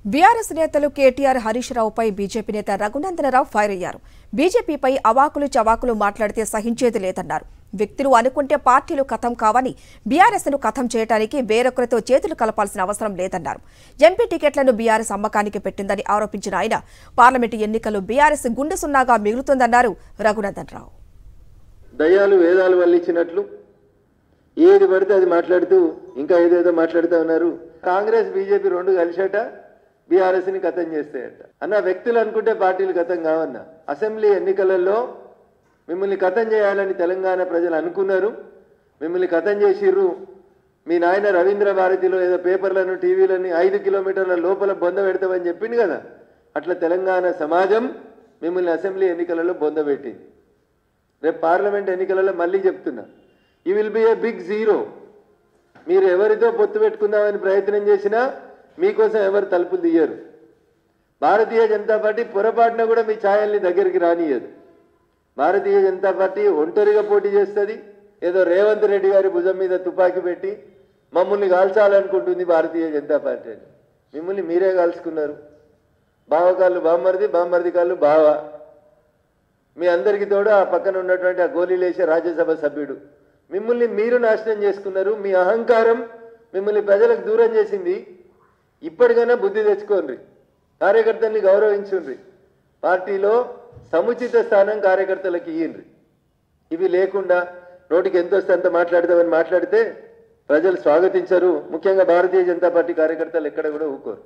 BRS నేతలు KTR Harish రావుపై BJP నేత Raghunandan Rao fire అయ్యారు. బీజేపీపై అవాకులు చవాకులు మాట్లాడితే సహించేది లేదన్నారు. వ్యక్తులు అనుకుంటే పార్టీలు ఖతం కావని బీఆర్ఎస్ను ఖతం చేయడానికి వేరొకరితో చేతులు కలపాల్సిన అవసరం లేదన్నారు. ఎంపీ టికెట్లను బీఆర్ఎస్ అమ్మకానికి పెట్టిందని ఆరోపించిన ఆయన పార్లమెంటు ఎన్నికల్లో బీఆర్ఎస్ గుండె సున్నాగా మిగులుతుందన్నారు రఘునందనరావు. దయ్యాలు వేదాలు వల్లించినట్లు ఏది పడితే అది మాట్లాడుతూ ఇంకా ఏదేదో మాట్లాడుతూ ఉన్నారు. కాంగ్రెస్ బీజేపీ రెండు కలిసేట బీఆర్ఎస్ని ఖతం చేస్తాయట అన్న. వ్యక్తులు అనుకుంటే పార్టీలు ఖతం కావన్నా. అసెంబ్లీ ఎన్నికలలో మిమ్మల్ని ఖతం చేయాలని తెలంగాణ ప్రజలు అనుకున్నారు. మిమ్మల్ని ఖతం చేసిర్రు. మీ నాయన రవీంద్ర భారతిలో ఏదో పేపర్లను టీవీలని 5 కిలోమీటర్ల లోపల బొంద పెడతామని చెప్పింది కదా. అట్లా తెలంగాణ సమాజం మిమ్మల్ని అసెంబ్లీ ఎన్నికలలో బొంద పెట్టింది. రేపు పార్లమెంట్ ఎన్నికలలో మళ్ళీ చెప్తున్నా, you will be a big zero. మీరు ఎవరితో పొత్తు పెట్టుకుందామని ప్రయత్నం చేసినా మీకోసం ఎవరు తలుపులు తీయరు. భారతీయ జనతా పార్టీ పొరపాటున కూడా మీ ఛాయల్ని దగ్గరికి రానియదు. భారతీయ జనతా పార్టీ ఒంటరిగా పోటీ చేస్తుంది. ఏదో రేవంత్ రెడ్డి గారి భుజం మీద తుపాకీ పెట్టి మమ్మల్ని కాల్చాలనుకుంటుంది భారతీయ జనతా పార్టీ అని. మిమ్మల్ని మీరే కాల్చుకున్నారు. బావకాళ్ళు బామ్మర్ది, బామ్మర్ది కాళ్ళు బావ. మీ అందరికీ తోడు ఆ పక్కన ఉన్నటువంటి ఆ గోళీలేసే రాజ్యసభ సభ్యుడు. మిమ్మల్ని మీరు నాశనం చేసుకున్నారు. మీ అహంకారం మిమ్మల్ని ప్రజలకు దూరం చేసింది. ఇప్పటికైనా బుద్ధి తెచ్చుకోండి. కార్యకర్తల్ని గౌరవించుండ్రి. పార్టీలో సముచిత స్థానం కార్యకర్తలకు ఇయ్యండి. ఇవి లేకుండా నోటికి ఎంత వస్తే అంత మాట్లాడతామని మాట్లాడితే ప్రజలు స్వాగతించరు. ముఖ్యంగా భారతీయ జనతా పార్టీ కార్యకర్తలు ఎక్కడ కూడా ఊరుకోరు.